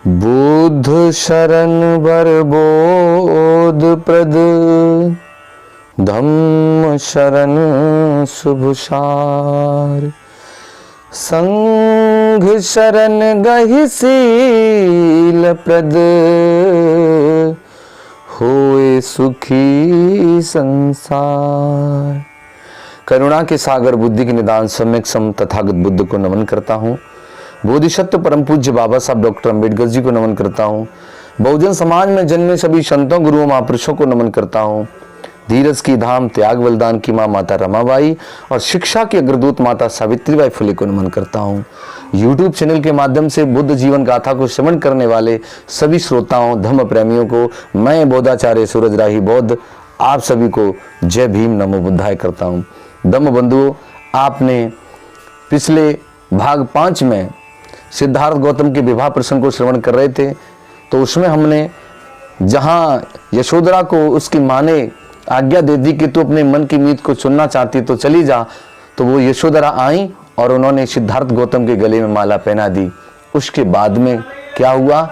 बुद्ध शरण बर बोध प्रद, धम्म शरण शुभ सार, संघ शरण गहि शील प्रद, होए सुखी संसार। करुणा के सागर, बुद्धि के निदान, सम्यक सम तथागत बुद्ध को नमन करता हूँ। बोधिसत्व परम पूज्य बाबा साहब डॉक्टर अंबेडकर जी को नमन करता हूँ। बहुजन समाज में जन्मे सभी संतों, गुरुओं, महापुरुषों को नमन करता हूँ। धीरज की धाम, त्याग बलिदान की माँ माता रमाबाई और शिक्षा की अग्रदूत माता सावित्रीबाई फुले को नमन करता हूँ। यूट्यूब चैनल के माध्यम से बुद्ध जीवन गाथा को श्रवण करने वाले सभी श्रोताओं, धम्म प्रेमियों को मैं बोधाचार्य सूरजराही बौद्ध आप सभी को जय भीम नमो बुद्धाय करता हूँ। धम्म बंधुओं, आपने पिछले भाग 5 में सिद्धार्थ गौतम के विवाह प्रसंग को श्रवण कर रहे थे, तो उसमें हमने जहाँ यशोधरा को उसकी माँ ने आज्ञा दे दी कि तू अपने मन की मीत को सुनना चाहती तो चली जा, तो वो यशोधरा आई और उन्होंने सिद्धार्थ गौतम के गले में माला पहना दी। उसके बाद में क्या हुआ,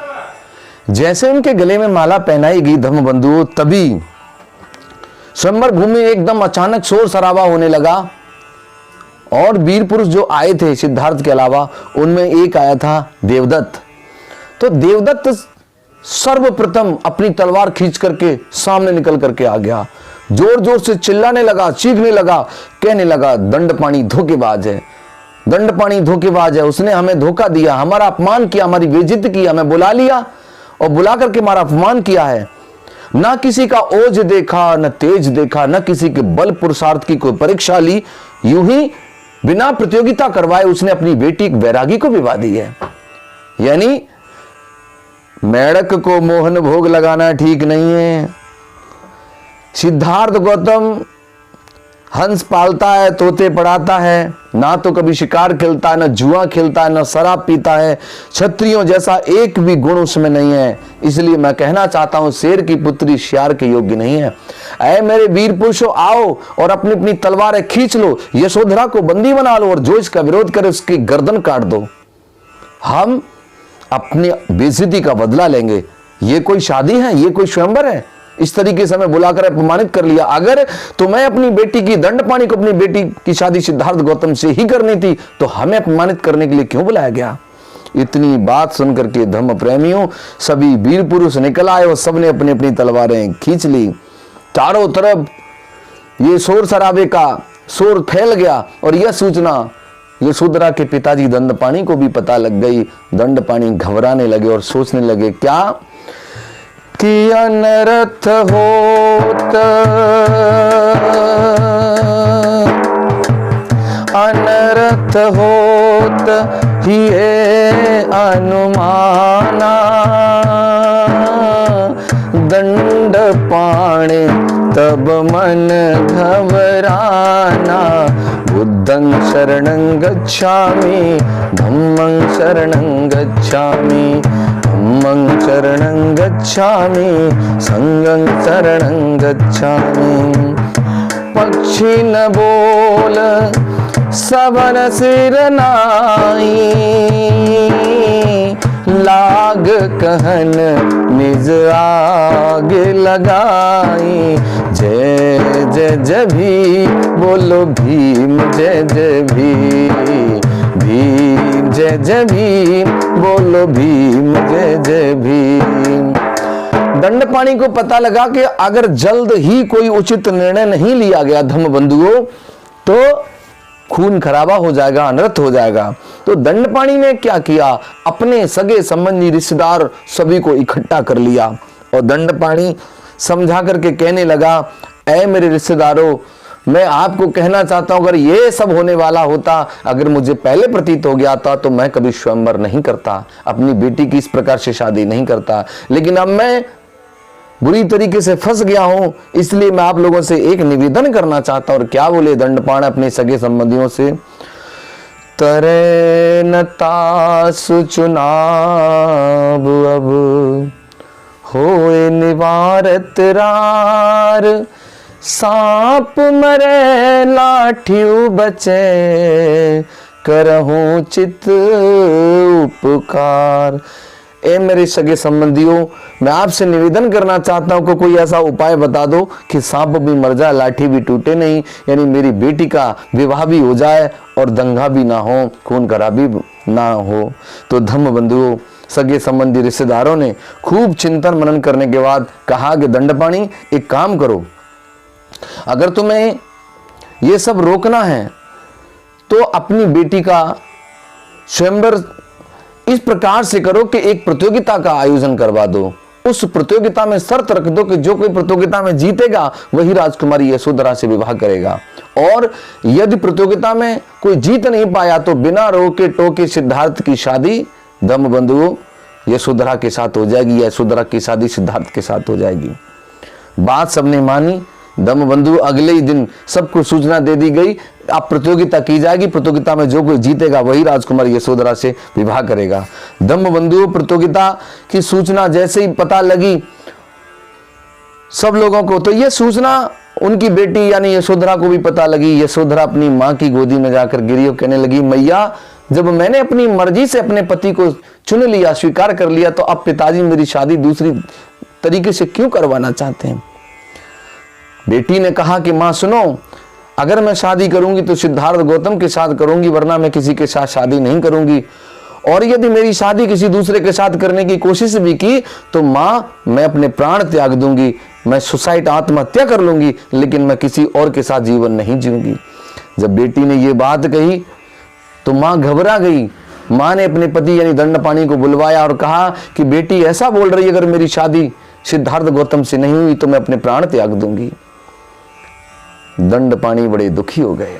जैसे उनके गले में माला पहनाई गई धम्म बंधुओं, तभी स्वयंवर भूमि में एकदम अचानक शोर शराबा होने लगा और वीर पुरुष जो आए थे सिद्धार्थ के अलावा, उनमें एक आया था देवदत्त। तो देवदत्त सर्वप्रथम अपनी तलवार खींच करके सामने निकल करके आ गया, जोर जोर से चिल्लाने लगा, चीखने लगा, कहने लगा दंडपाणी धोखेबाज है, दंडपाणी धोखेबाज है, उसने हमें धोखा दिया, हमारा अपमान किया, हमारी बेइज्जती की, हमें बुला लिया और बुला करके हमारा अपमान किया है। ना किसी का ओज देखा, न तेज देखा, न किसी के बल पुरुषार्थ की कोई परीक्षा ली, यूं ही बिना प्रतियोगिता करवाए उसने अपनी बेटी वैरागी को विवाह दी है। यानी मेढक को मोहन भोग लगाना ठीक नहीं है। सिद्धार्थ गौतम हंस पालता है, तोते पढ़ाता है, ना तो कभी शिकार खेलता है, न जुआ खेलता है, न शराब पीता है। क्षत्रियों जैसा एक भी गुण उसमें नहीं है। इसलिए मैं कहना चाहता हूं, शेर की पुत्री शियार के योग्य नहीं है। ऐ मेरे वीर पुरुषों, आओ और अपनी अपनी तलवारें खींच लो, यशोधरा को बंदी बना लो और जो इसका विरोध करे उसकी गर्दन काट दो। हम अपनी बेइज्जती का बदला लेंगे। ये कोई शादी है, ये कोई स्वयंवर है? इस तरीके से हमें बुलाकर अपमानित कर लिया। अगर तुम्हें अपनी बेटी की, दंडपाणी को अपनी बेटी की शादी सिद्धार्थ गौतम से ही करनी थी, तो हमें अपमानित करने के लिए क्यों बुलाया गया? इतनी बात सुनकर के धम्म प्रेमियों सभी वीर पुरुष निकल आए और सबने अपनी अपनी तलवारें खींच ली। चारों तरफ ये शोर शराबे का शोर फैल गया और यह सूचना यशोधरा के पिताजी दंडपाणी को भी पता लग गई। दंडपाणी घबराने लगे और सोचने लगे क्या कि अनर्थ होत, अनर्थ होत ये अनुमाना, दंडपाणी तब मन घबराना। बुद्धं शरणं गच्छामि, धम्मं शरणं गच्छामि, धम्मं शरणं गच्छामि, संघं शरणं गच्छामि। पक्षी न बोल सबन सिर नाई, लाग कहन निज आग लगाई। जय जय जय भीम बोलो भीम, जय जय भीम, भीम जय जय भीम बोलो भीम, जय जय भीम। दंडपाणी को पता लगा कि अगर जल्द ही कोई उचित निर्णय नहीं लिया गया धम्म बंधुओं, तो खून खराबा हो जाएगा, अनर्थ हो जाएगा। तो दंडपाणी ने क्या किया, अपने सगे संबंधी रिश्तेदार सभी को इकट्ठा कर लिया और दंडपाणी समझा करके कहने लगा, ऐ मेरे रिश्तेदारों, मैं आपको कहना चाहता हूं, अगर ये सब होने वाला होता, अगर मुझे पहले प्रतीत हो गया था, तो मैं कभी स्वयंवर नहीं करता, अपनी बेटी की इस प्रकार से शादी नहीं करता। लेकिन अब मैं बुरी तरीके से फंस गया हूं, इसलिए मैं आप लोगों से एक निवेदन करना चाहता हूं। और क्या बोले दंडपाण अपने सगे संबंधियों से, तरे न तासु चुनाव अब, होए निवारत रार। सांप मरे लाठियु बचे, करहूं चित उपकार। ए मेरे सगे संबंधियों, मैं आपसे निवेदन करना चाहता हूं कि कोई ऐसा उपाय बता दो कि सांप भी मर जाए, लाठी भी टूटे नहीं, यानी मेरी बेटी का विवाह भी हो जाए और दंगा भी ना हो, खून खराबी ना हो। तो धम्म बंधुओं, सगे संबंधी रिश्तेदारों ने खूब चिंतन मनन करने के बाद कहा कि दंडपाणी, एक काम करो, अगर तुम्हें ये सब रोकना है तो अपनी बेटी का स्वयंवर इस प्रकार से करो कि एक प्रतियोगिता का आयोजन करवा दो। उस प्रतियोगिता में शर्त रख दो कि जो कोई प्रतियोगिता में जीतेगा वही राजकुमारी यशोधरा से विवाह करेगा, और यदि प्रतियोगिता में कोई जीत नहीं पाया तो बिना रोके टोके सिद्धार्थ की शादी धम्म बंधुओं यशोधरा के साथ हो जाएगी, यशोधरा की शादी सिद्धार्थ के साथ हो जाएगी। बात सबने मानी। धम्म बंधु अगले ही दिन सबको सूचना दे दी गई, अब प्रतियोगिता की जाएगी, प्रतियोगिता में जो कोई जीतेगा वही राजकुमारी यशोधरा से विवाह करेगा। धम्म बंधु प्रतियोगिता की सूचना जैसे ही पता लगी सब लोगों को, तो यह सूचना उनकी बेटी यानी यशोधरा को भी पता लगी। यशोधरा अपनी मां की गोदी में जाकर गिरी और कहने लगी, मैया, जब मैंने अपनी मर्जी से अपने पति को चुन लिया, स्वीकार कर लिया, तो अब पिताजी मेरी शादी दूसरी तरीके से क्यों करवाना चाहते हैं। बेटी ने कहा कि मां सुनो, अगर मैं शादी करूंगी तो सिद्धार्थ गौतम के साथ करूंगी, वरना मैं किसी के साथ शादी नहीं करूंगी, और यदि मेरी शादी किसी दूसरे के साथ करने की कोशिश भी की तो मां, मैं अपने प्राण त्याग दूंगी, मैं सुसाइड आत्महत्या कर लूंगी, लेकिन मैं किसी और के साथ जीवन नहीं जीऊंगी। जब बेटी ने यह बात कही तो मां घबरा गई। मां ने अपने पति यानी दंडपाणी को बुलवाया और कहा कि बेटी ऐसा बोल रही है, अगर मेरी शादी सिद्धार्थ गौतम से नहीं हुई तो मैं अपने प्राण त्याग दूंगी। दंडपाणी बड़े दुखी हो गए।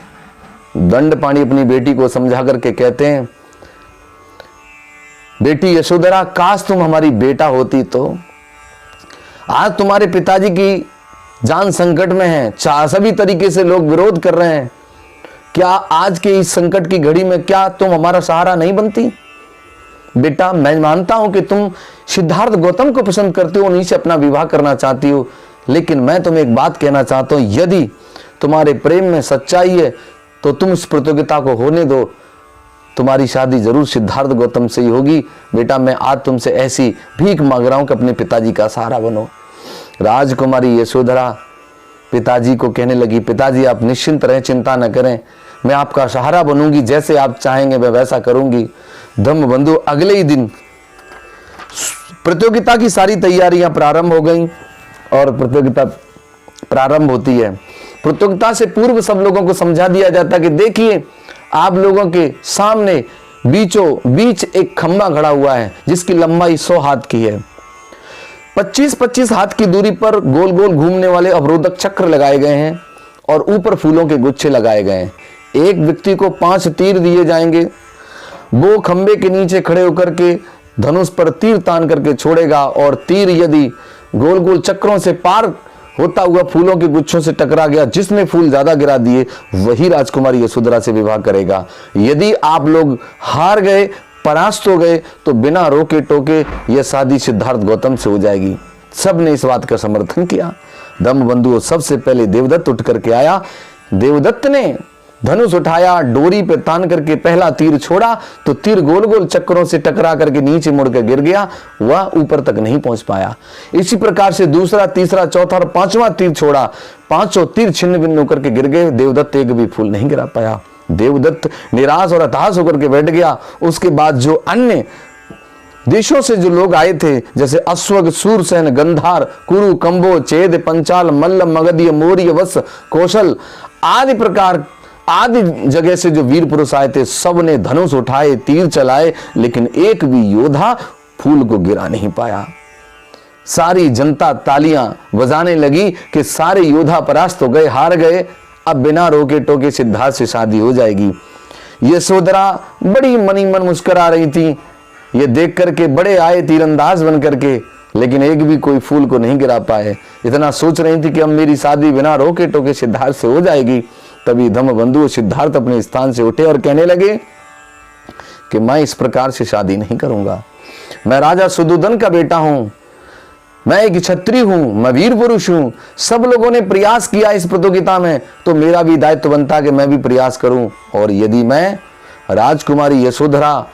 दंडपाणी अपनी बेटी को समझा करके कहते हैं, बेटी यशोधरा, काश तुम हमारी बेटा होती तो। आज तुम्हारे पिताजी की जान संकट में है, सभी तरीके से लोग विरोध कर रहे हैं, क्या आज के इस संकट की घड़ी में क्या तुम हमारा सहारा नहीं बनती। बेटा, मैं मानता हूं कि तुम सिद्धार्थ गौतम को पसंद करते हो, उन्हीं से अपना विवाह करना चाहती हो, लेकिन मैं तुम्हें एक बात कहना चाहता हूं, यदि तुम्हारे प्रेम में सच्चाई है तो तुम इस प्रतियोगिता को होने दो, तुम्हारी शादी जरूर सिद्धार्थ गौतम से ही होगी। बेटा, मैं आज तुमसे ऐसी भीख मांग रहा हूं कि अपने पिताजी का सहारा बनो। राजकुमारी यशोधरा पिताजी को कहने लगी, पिताजी आप निश्चिंत रहें, चिंता न करें, मैं आपका सहारा बनूंगी, जैसे आप चाहेंगे मैं वैसा करूंगी। धम्म बंधु अगले ही दिन प्रतियोगिता की सारी तैयारियां प्रारंभ हो गई और प्रतियोगिता प्रारंभ होती है। प्रतियोगिता से पूर्व सब लोगों को समझा दिया जाता कि देखिए, आप लोगों के सामने बीचों बीच एक खंबा खड़ा हुआ है जिसकी लंबाई 100 हाथ की है। 25-25 हाथ की दूरी पर गोल गोल घूमने वाले अवरोधक चक्र लगाए गए हैं और ऊपर फूलों के गुच्छे लगाए गए हैं। एक व्यक्ति को 5 तीर दिए जाएंगे। वो खंबे के नीचे खड़े होकर के धनुष पर तीर तान करके छोड़ेगा और तीर यदि गोल गोल चक्रों से पार होता हुआ फूलों के गुच्छों से टकरा गया, जिसने फूल ज्यादा गिरा दिए वही राजकुमारी यशोधरा से विवाह करेगा। यदि आप लोग हार गए, परास्त हो गए, तो बिना रोके टोके यह शादी सिद्धार्थ गौतम से हो जाएगी। सबने इस बात का समर्थन किया। धम्म बंधुओं, सबसे पहले देवदत्त उठ करके आया। देवदत्त ने धनुष उठाया, डोरी पे तान करके पहला तीर छोड़ा तो तीर गोल गोल चक्रों से टकरा करके नीचे मुड़कर गिर गया, वह ऊपर तक नहीं पहुंच पाया। इसी प्रकार से दूसरा, तीसरा, चौथा और 5वां तीर छोड़ा, 5 तीर छिन्न भिन्न होकर के गिर गए। देवदत्त एक भी फूल नहीं गिरा पाया। देवदत्त निराश और हताश होकर के बैठ गया। उसके बाद जो अन्य देशों से जो लोग आए थे, जैसे अश्वग, सूरसेन, गंधार, कुरु, कंबो, चेद, पंचाल, मल्ल, मगध, मौर्य, वत्स, कौशल आदि प्रकार आदि जगह से जो वीर पुरुष आए थे, सब ने धनुष उठाए, तीर चलाए, लेकिन एक भी योद्धा फूल को गिरा नहीं पाया। सारी जनता तालियां बजाने लगी कि सारे योद्धा परास्त हो गए, हार गए, अब बिना रोके टोके सिद्धार्थ से शादी हो जाएगी। यशोधरा बड़ी मनी मन मुस्कुरा रही थी। ये देख करके बड़े आए तीरंदाज बन करके, लेकिन एक भी कोई फूल को नहीं गिरा पाए। इतना सोच रही थी कि अब मेरी शादी बिना रोके टोके सिद्धार्थ से हो जाएगी। तभी धम्म बंधु सिद्धार्थ अपने स्थान से उठे और कहने लगे कि मैं इस प्रकार से शादी नहीं करूंगा। मैं राजा सुदोधन का बेटा हूं, मैं एक क्षत्रिय हूं, मैं वीर पुरुष हूं। सब लोगों ने प्रयास किया इस प्रतियोगिता में, तो मेरा भी दायित्व बनता कि मैं भी प्रयास करूं। और यदि मैं राजकुमारी यशोधरा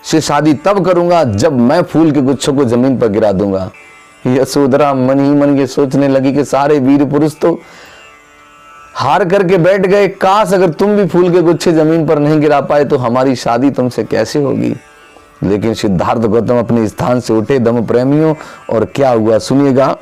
से शादी तब करूंगा जब मैं फूल के गुच्छों को जमीन पर गिरा दूंगा। यशोधरा मन ही मन ये सोचने लगी कि सारे वीर पुरुष तो हार करके बैठ गए, काश अगर तुम भी फूल के गुच्छे जमीन पर नहीं गिरा पाए तो हमारी शादी तुमसे कैसे होगी। लेकिन सिद्धार्थ गौतम अपने स्थान से उठे धम्म प्रेमियों, और क्या हुआ सुनिएगा।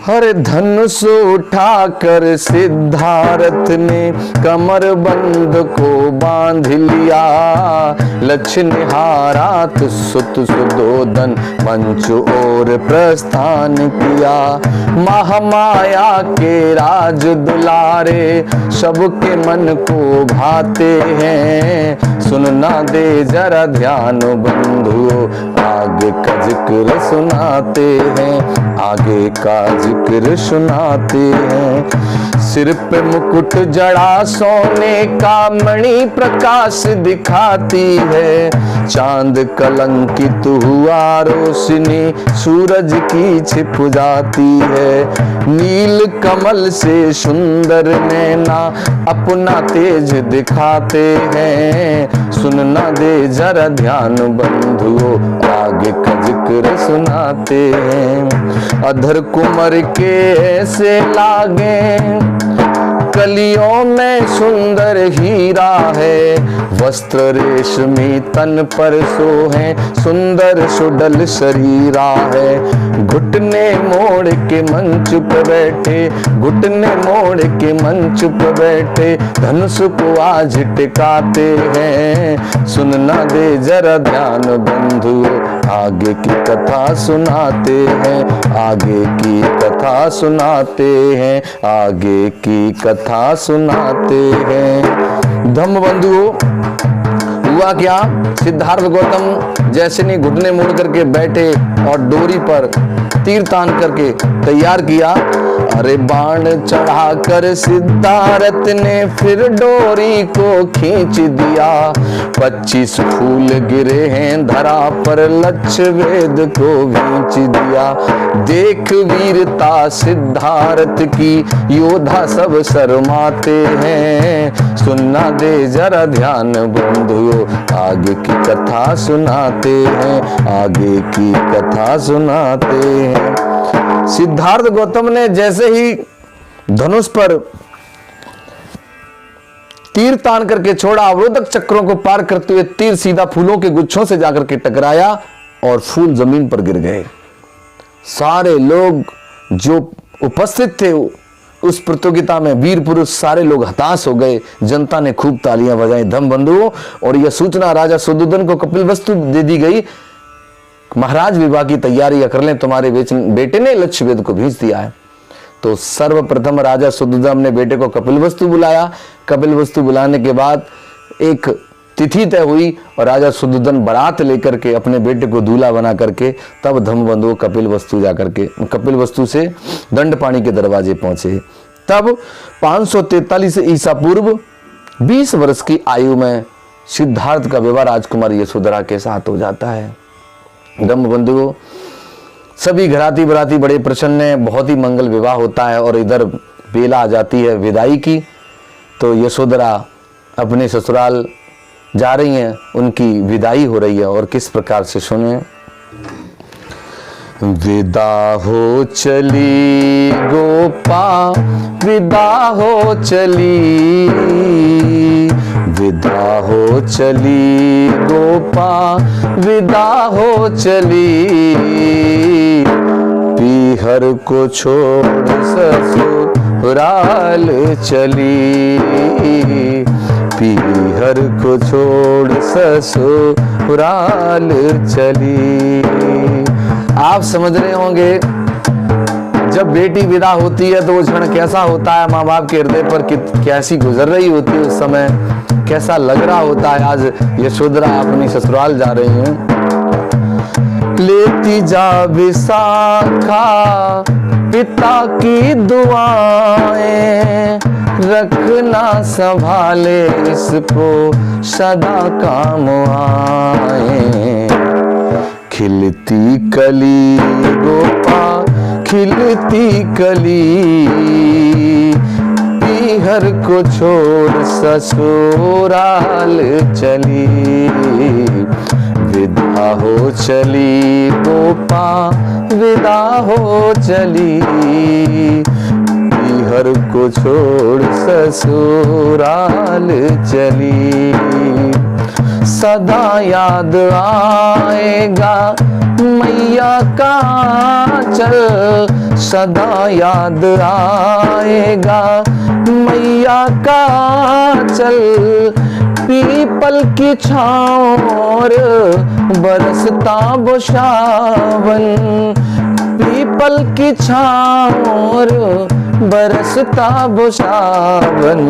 हर धनुष उठाकर सिद्धार्थ ने कमर बंद को बांध लिया, लक्ष्य निहारात सुत सुदोदन मंच और प्रस्थान किया। महामाया के राज दुलारे सबके मन को भाते हैं, सुनना दे जरा ध्यान बंधुओं आगे का जिक्र सुनाते हैं, आगे का जिक्र सुनाते हैं। सिर पे मुकुट जड़ा सोने का मणि प्रकाश दिखाती है, चांद कलंकित हुआ रोशनी सूरज की छिप जाती है। नील कमल से सुंदर नैना अपना तेज दिखाते हैं, सुनना दे जरा ध्यान बंधुओं आगे का जिक्र सुनाते हैं। अधर कुमर के ऐसे लागे कलियों में सुंदर हीरा है, वस्त्र रेशमी तन पर सोहे सुंदर सुडल शरीरा है। घुटने मोड़ के मंच पे बैठे, घुटने मोड़ के मंच पे बैठे धनुष को आज टिकाते हैं, सुनना दे जरा ध्यान बंधुओं आगे की कथा सुनाते हैं, आगे की कथा सुनाते हैं, आगे की कथा सुनाते हैं। धम्म बंधुओं हुआ क्या, सिद्धार्थ गौतम जैसे नहीं घुटने मोड़ करके बैठे और डोरी पर तीर तान करके तैयार किया। अरे बाण चढ़ाकर सिद्धार्थ ने फिर डोरी को खींच दिया, 25 फूल गिरे हैं धरा पर लक्ष्य वेद को खींच दिया। देख वीरता सिद्धार्थ की योद्धा सब शर्माते हैं, सुनना दे जरा ध्यान बंधुओं आगे की कथा सुनाते हैं, आगे की कथा सुनाते हैं। सिद्धार्थ गौतम ने जैसे ही धनुष पर तीर तान करके छोड़ा, अवरोधक चक्रों को पार करते हुए तीर सीधा फूलों के गुच्छों से जाकर के टकराया और फूल जमीन पर गिर गए। सारे लोग जो उपस्थित थे उस प्रतियोगिता में वीर पुरुष सारे लोग हताश हो गए। जनता ने खूब तालियां बजाई। धम्म बंधुओं, और यह सूचना राजा सुदोधन को कपिलवस्तु दे दी गई, महाराज विवाह की तैयारी कर लें, तुम्हारे बेटे ने लक्ष्यवेद को भेज दिया है। तो सर्वप्रथम राजा सुदोधन अपने बेटे को कपिलवस्तु बुलाया। कपिलवस्तु बुलाने के बाद एक तिथि तय हुई और राजा सुदोधन बारात लेकर के अपने बेटे को दूल्हा बना करके तब धम्मबंधु कपिलवस्तु जाकर के कपिलवस्तु से दंडपाणी के दरवाजे पहुंचे। तब 543 ईसा पूर्व 20 वर्ष की आयु में सिद्धार्थ का विवाह राजकुमारी यशोधरा के साथ हो जाता है। धम्मबंधुओं, सभी घराती बराती बड़े प्रसन्न हैं, बहुत ही मंगल विवाह होता है। और इधर बेला आ जाती है विदाई की, तो यशोधरा अपने ससुराल जा रही हैं, उनकी विदाई हो रही है। और किस प्रकार से सुने। विदा हो चली गोपा, विदा हो चली, विदा हो चली गोपा, विदा हो चली, पीहर को छोड़ ससुराल चली, पीहर को छोड़ ससुराल चली। आप समझ रहे होंगे जब बेटी विदा होती है तो वो क्षण कैसा होता है, माँ बाप के हृदय पर कैसी गुजर रही होती है उस समय, कैसा लग रहा होता है। आज यशोधरा अपनी ससुराल जा रही हैं। लेती जा विशाखा पिता की दुआएं, रखना संभाले इसको सदा काम आए। खिलती कली गोपा, खिलती कली, घर को छोड़ ससुराल चली, विदा हो चली गोपा विदा हो चली, पीहर को छोड़ ससुराल चली। सदा याद आएगा मैया का चल, सदा याद आएगा मैया का चल, पीपल की छाँव बरसता बुशावन, पीपल की छाँव बरसता बुशावन।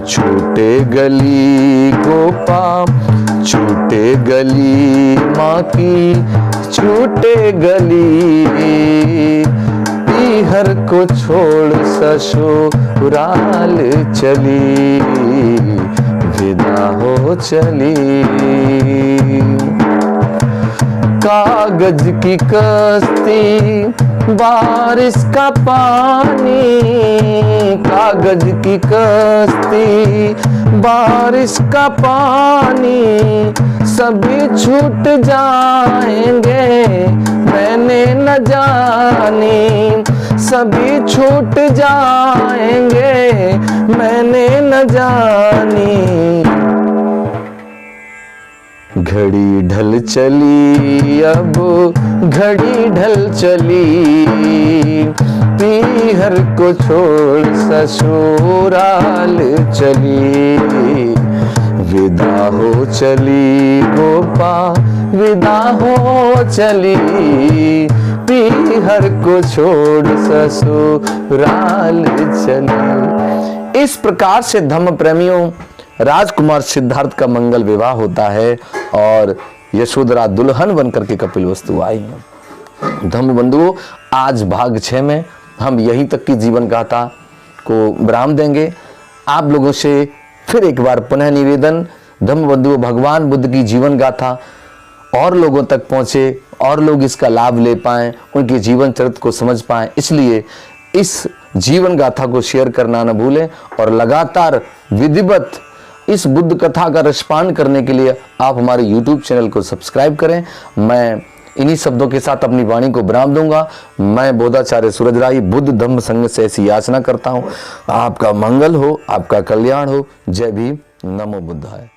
छोटे गली गोपा छूटे गली माँ की छूटे गली, पीहर को छोड़ ससुराल चली, विदा हो चली। कागज की कश्ती बारिश का पानी, कागज की कश्ती बारिश का पानी, सभी छूट जाएंगे मैंने न जानी, सभी छूट जाएंगे मैंने न जानी। घड़ी ढल चली अब घड़ी ढल चली, पीहर को छोड़ ससुराल चली, विदा हो चली गोपा विदा हो चली, पीहर को छोड़ ससुराल चली। इस प्रकार से धम्म प्रेमियों राजकुमार सिद्धार्थ का मंगल विवाह होता है और यशोधरा दुल्हन बनकर के कपिलवस्तु आई है। धम्म बंधुओं, आज भाग 6 में हम यहीं तक की जीवन गाथा को विराम देंगे। आप लोगों से फिर एक बार पुनः निवेदन, धम्म बंधुओं, भगवान बुद्ध की जीवन गाथा और लोगों तक पहुंचे और लोग इसका लाभ ले पाएं, उनके जीवन चरित्र को समझ पाएं, इसलिए इस जीवन गाथा को शेयर करना न भूलें और लगातार विधिवत इस बुद्ध कथा का रसपान करने के लिए आप हमारे YouTube चैनल को सब्सक्राइब करें। मैं इन्हीं शब्दों के साथ अपनी वाणी को विराम दूंगा। मैं बोधाचार्य सूरजराई बुद्ध धम्म संघ से ऐसी याचना करता हूं, आपका मंगल हो, आपका कल्याण हो। जय भीम, नमो बुद्धाय।